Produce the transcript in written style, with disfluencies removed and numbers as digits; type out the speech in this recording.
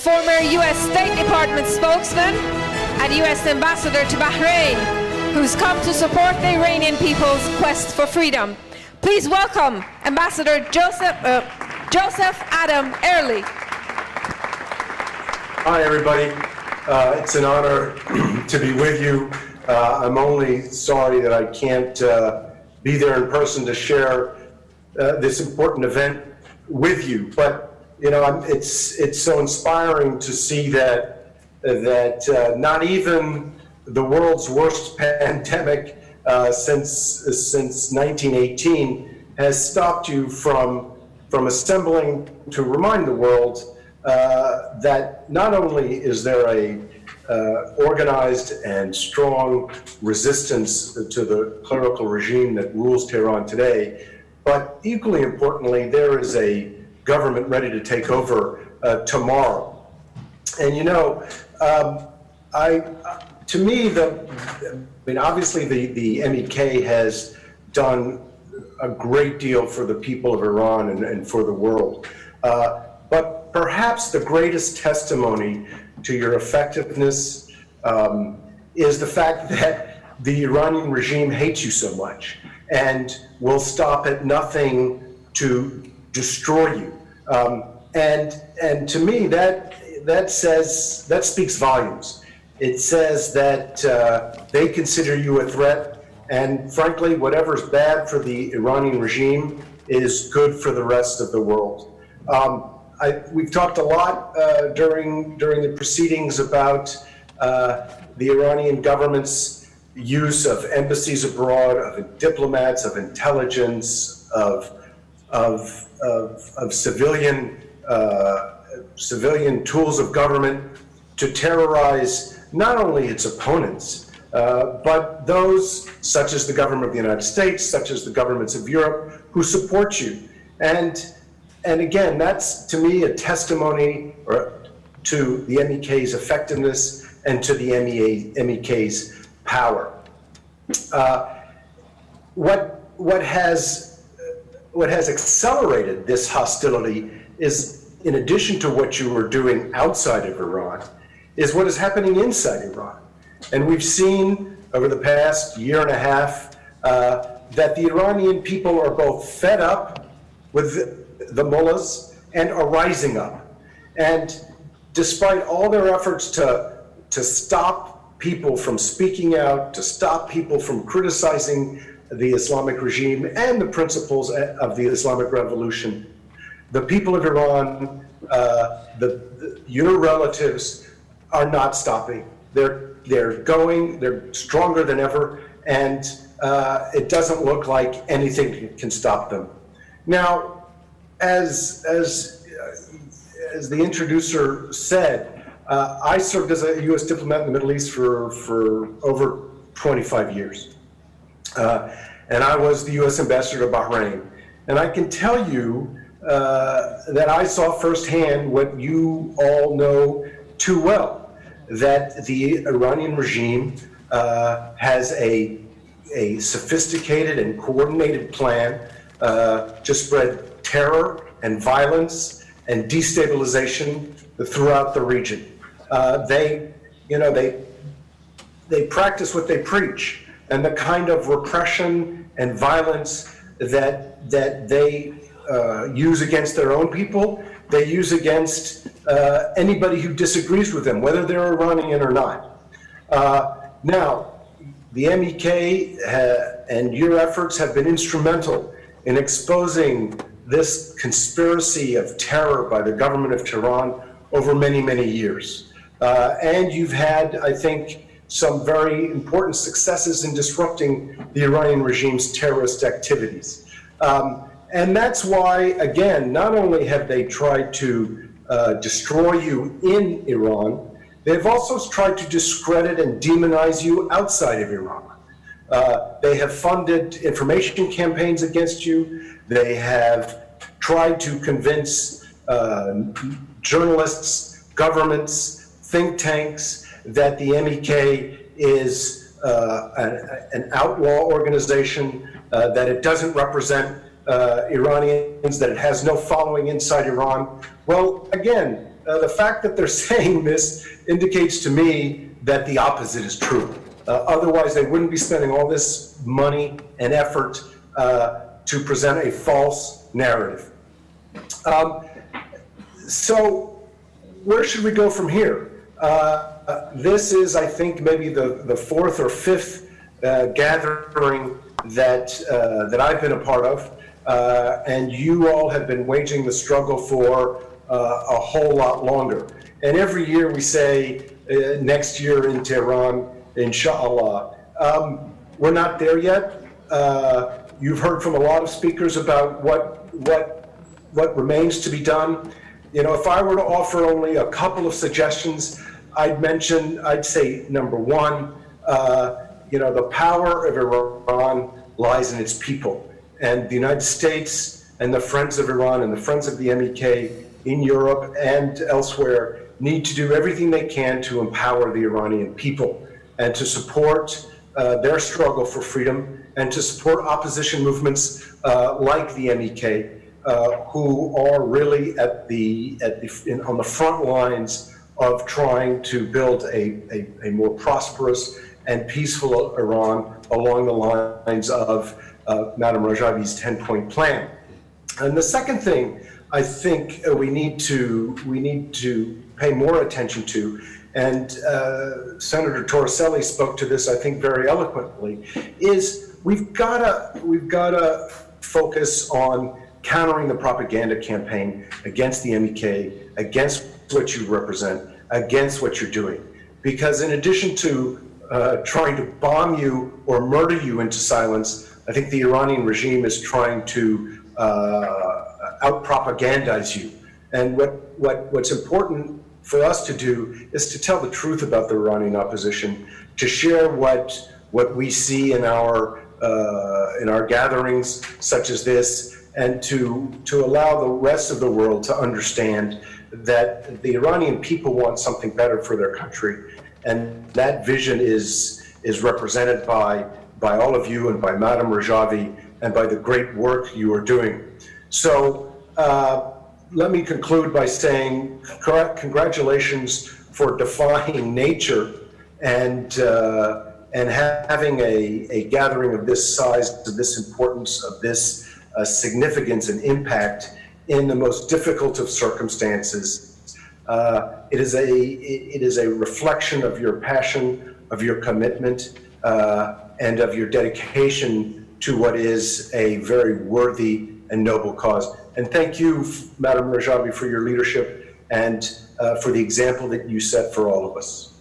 former U.S. State Department spokesman and U.S. ambassador to Bahrain, who's come to support the Iranian people's quest for freedom. Please welcome Ambassador Joseph Adam Ereli. Hi, everybody. It's an honor to be with you. I'm only sorry that I can't be there in person to share this important event with you. But you know, it's so inspiring to see that not even the world's worst pandemic since 1918 has stopped you from assembling to remind the world that not only is there a organized and strong resistance to the clerical regime that rules Tehran today, but equally importantly, there is a government ready to take over tomorrow. And you know, to me, obviously the MEK has done a great deal for the people of Iran and for the world. But perhaps the greatest testimony to your effectiveness is the fact that the Iranian regime hates you so much and will stop at nothing to destroy you. And to me, that speaks volumes. It says that they consider you a threat, and frankly, whatever's bad for the Iranian regime is good for the rest of the world. We've talked a lot during the proceedings about the Iranian government's use of embassies abroad, of diplomats, of intelligence, of civilian tools of government to terrorize not only its opponents, but those such as the government of the United States, such as the governments of Europe, who support you. And again, that's to me a testimony to the MEK's effectiveness and to the MEK's power. What has accelerated this hostility is, in addition to what you were doing outside of Iran, is what is happening inside Iran. And we've seen over the past year and a half that the Iranian people are both fed up with the mullahs and are rising up. And despite all their efforts to stop people from speaking out, to stop people from criticizing the Islamic regime and the principles of the Islamic Revolution, the people of Iran, your relatives, are not stopping. They're going, they're stronger than ever, and it doesn't look like anything can stop them. Now, as the introducer said, I served as a U.S. diplomat in the Middle East for over 25 years. And I was the U.S. ambassador to Bahrain. And I can tell you that I saw firsthand what you all know too well, that the Iranian regime has a sophisticated and coordinated plan to spread terror and violence and destabilization throughout the region. They practice what they preach, and the kind of repression and violence that they use against their own people, they use against anybody who disagrees with them, whether they're Iranian or not. Now, the MEK and your efforts have been instrumental in exposing this conspiracy of terror by the government of Tehran over many, many years. And you've had, I think, some very important successes in disrupting the Iranian regime's terrorist activities. And that's why, again, not only have they tried to destroy you in Iran, they've also tried to discredit and demonize you outside of Iran. They have funded information campaigns against you. They have tried to convince journalists, governments, think tanks that the MEK is an outlaw organization, that it doesn't represent Iranians, that it has no following inside Iran. Well, again, the fact that they're saying this indicates to me that the opposite is true. Otherwise, they wouldn't be spending all this money and effort to present a false narrative. So where should we go from here? This is, I think, maybe the fourth or fifth gathering that I've been a part of, and you all have been waging the struggle for a whole lot longer. And every year we say, next year in Tehran, inshallah. We're not there yet. You've heard from a lot of speakers about what remains to be done. You know, if I were to offer only a couple of suggestions, I'd say number one, you know, the power of Iran lies in its people. And the United States and the friends of Iran and the friends of the MEK in Europe and elsewhere need to do everything they can to empower the Iranian people and to support their struggle for freedom and to support opposition movements like the MEK, who are really on the front lines of trying to build a more prosperous and peaceful Iran along the lines of Madam Rajavi's 10-point plan. And the second thing I think we need to pay more attention to, and Senator Torricelli spoke to this, I think, very eloquently, is we've got to focus on countering the propaganda campaign against the MEK, against what you represent, against what you're doing. Because in addition to trying to bomb you or murder you into silence, I think the Iranian regime is trying to out-propagandize you. And what's important for us to do is to tell the truth about the Iranian opposition, to share what we see in our gatherings such as this, and to allow the rest of the world to understand that the Iranian people want something better for their country, and that vision is represented by all of you and by Madam Rajavi and by the great work you are doing. So let me conclude by saying congratulations for defying nature and having a gathering of this size, of this importance, of this significance and impact in the most difficult of circumstances. It is a reflection of your passion, of your commitment, and of your dedication to what is a very worthy and noble cause. And thank you, Madam Rajavi, for your leadership and for the example that you set for all of us.